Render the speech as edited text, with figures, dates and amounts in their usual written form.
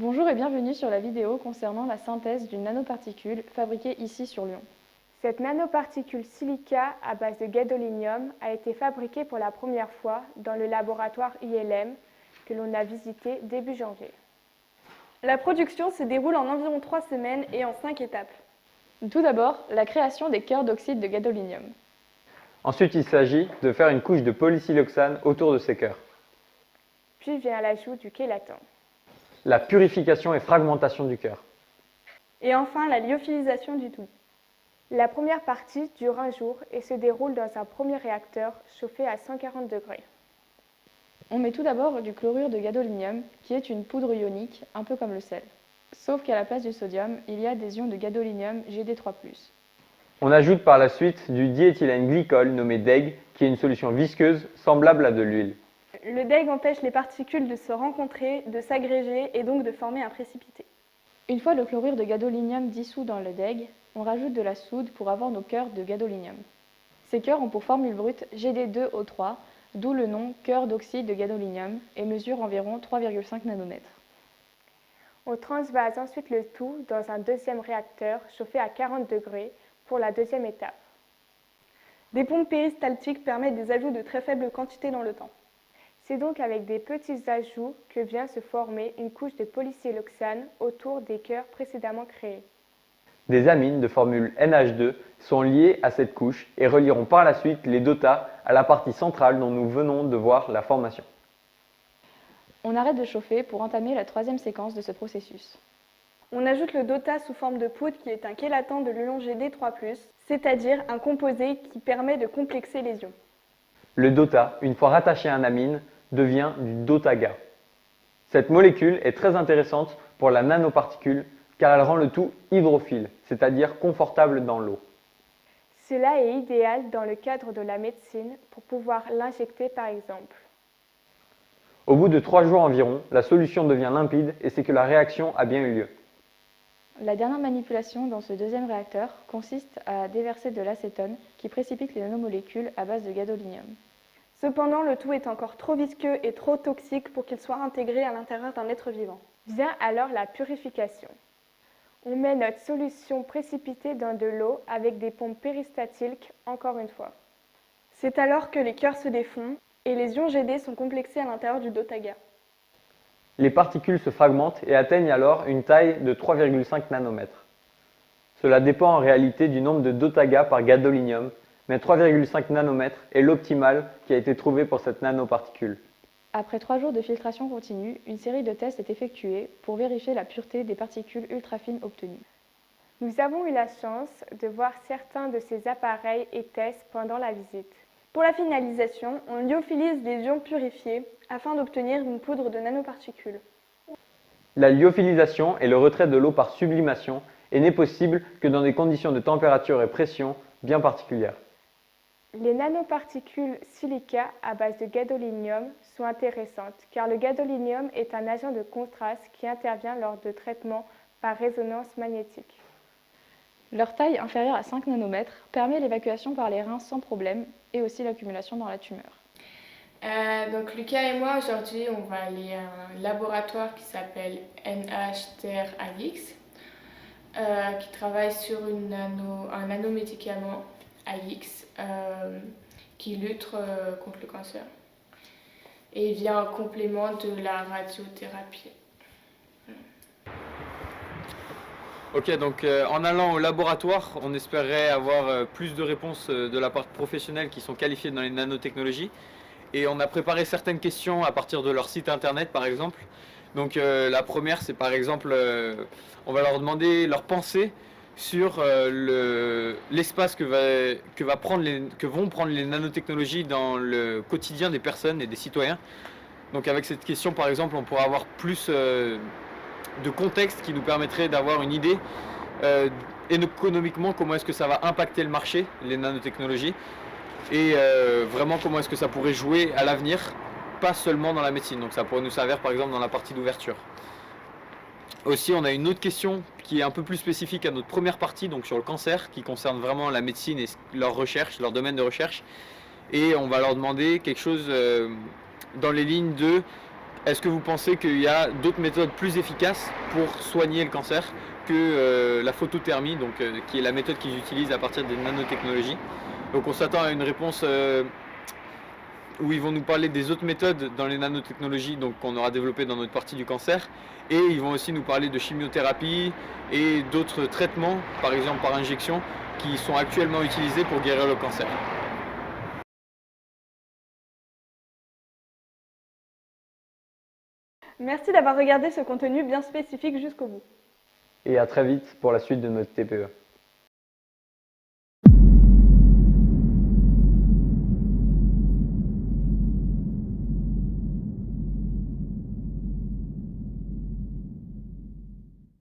Bonjour et bienvenue sur la vidéo concernant la synthèse d'une nanoparticule fabriquée ici sur Lyon. Cette nanoparticule silica à base de gadolinium a été fabriquée pour la première fois dans le laboratoire ILM que l'on a visité début janvier. La production se déroule en environ 3 semaines et en 5 étapes. Tout d'abord, la création des cœurs d'oxyde de gadolinium. Ensuite, il s'agit de faire une couche de polysiloxane autour de ces cœurs. Puis vient l'ajout du chélaton. La purification et fragmentation du cœur. Et enfin, la lyophilisation du tout. La première partie dure un jour et se déroule dans un premier réacteur chauffé à 140 degrés. On met tout d'abord du chlorure de gadolinium, qui est une poudre ionique, un peu comme le sel. Sauf qu'à la place du sodium, il y a des ions de gadolinium Gd3+. On ajoute par la suite du diéthylène glycol nommé DEG, qui est une solution visqueuse semblable à de l'huile. Le DEG empêche les particules de se rencontrer, de s'agréger et donc de former un précipité. Une fois le chlorure de gadolinium dissous dans le DEG, on rajoute de la soude pour avoir nos cœurs de gadolinium. Ces cœurs ont pour formule brute Gd2O3, d'où le nom cœur d'oxyde de gadolinium, et mesurent environ 3,5 nanomètres. On transvase ensuite le tout dans un deuxième réacteur chauffé à 40 degrés pour la deuxième étape. Des pompes péristaltiques permettent des ajouts de très faibles quantités dans le temps. C'est donc avec des petits ajouts que vient se former une couche de polysiloxane autour des cœurs précédemment créés. Des amines de formule NH2 sont liées à cette couche et relieront par la suite les DOTA à la partie centrale dont nous venons de voir la formation. On arrête de chauffer pour entamer la troisième séquence de ce processus. On ajoute le DOTA sous forme de poudre qui est un chélaton de l'ion Gd3+, c'est-à-dire un composé qui permet de complexer les ions. Le DOTA, une fois rattaché à un amine, devient du DOTAGA. Cette molécule est très intéressante pour la nanoparticule car elle rend le tout hydrophile, c'est-à-dire confortable dans l'eau. Cela est idéal dans le cadre de la médecine pour pouvoir l'injecter par exemple. Au bout de 3 jours environ, la solution devient limpide et c'est que la réaction a bien eu lieu. La dernière manipulation dans ce deuxième réacteur consiste à déverser de l'acétone qui précipite les nanomolécules à base de gadolinium. Cependant, le tout est encore trop visqueux et trop toxique pour qu'il soit intégré à l'intérieur d'un être vivant. Vient alors la purification. On met notre solution précipitée dans de l'eau avec des pompes péristaltiques encore une fois. C'est alors que les cœurs se défont et les ions Gd sont complexés à l'intérieur du DOTAGA. Les particules se fragmentent et atteignent alors une taille de 3,5 nanomètres. Cela dépend en réalité du nombre de DOTAGA par gadolinium, mais 3,5 nanomètres est l'optimal qui a été trouvé pour cette nanoparticule. Après 3 jours de filtration continue, une série de tests est effectuée pour vérifier la pureté des particules ultrafines obtenues. Nous avons eu la chance de voir certains de ces appareils et tests pendant la visite. Pour la finalisation, on lyophilise les ions purifiés afin d'obtenir une poudre de nanoparticules. La lyophilisation est le retrait de l'eau par sublimation et n'est possible que dans des conditions de température et pression bien particulières. Les nanoparticules silica à base de gadolinium sont intéressantes car le gadolinium est un agent de contraste qui intervient lors de traitements par résonance magnétique. Leur taille inférieure à 5 nanomètres permet l'évacuation par les reins sans problème et aussi l'accumulation dans la tumeur. Donc Lucas et moi aujourd'hui on va aller à un laboratoire qui s'appelle NHTR-AX qui travaille sur un nanomédicament AX qui lutte contre le cancer et il vient en complément de la radiothérapie. Ok, donc en allant au laboratoire, on espérait avoir plus de réponses de la part de professionnels qui sont qualifiés dans les nanotechnologies. Et on a préparé certaines questions à partir de leur site internet par exemple. Donc la première c'est par exemple, on va leur demander leur pensée sur l'espace que vont prendre les nanotechnologies dans le quotidien des personnes et des citoyens. Donc avec cette question par exemple on pourra avoir plus de contexte qui nous permettrait d'avoir une idée économiquement comment est-ce que ça va impacter le marché, les nanotechnologies, et vraiment comment est-ce que ça pourrait jouer à l'avenir, pas seulement dans la médecine. Donc ça pourrait nous servir par exemple dans la partie d'ouverture. Aussi on a une autre question qui est un peu plus spécifique à notre première partie, donc sur le cancer, qui concerne vraiment la médecine et leur recherche, leur domaine de recherche. Et on va leur demander quelque chose dans les lignes de est-ce que vous pensez qu'il y a d'autres méthodes plus efficaces pour soigner le cancer que la photothermie, donc, qui est la méthode qu'ils utilisent à partir des nanotechnologies? Donc on s'attend à une réponse où ils vont nous parler des autres méthodes dans les nanotechnologies qu'on aura développées dans notre partie du cancer, et ils vont aussi nous parler de chimiothérapie et d'autres traitements, par exemple par injection, qui sont actuellement utilisés pour guérir le cancer. Merci d'avoir regardé ce contenu bien spécifique jusqu'au bout. Et à très vite pour la suite de notre TPE.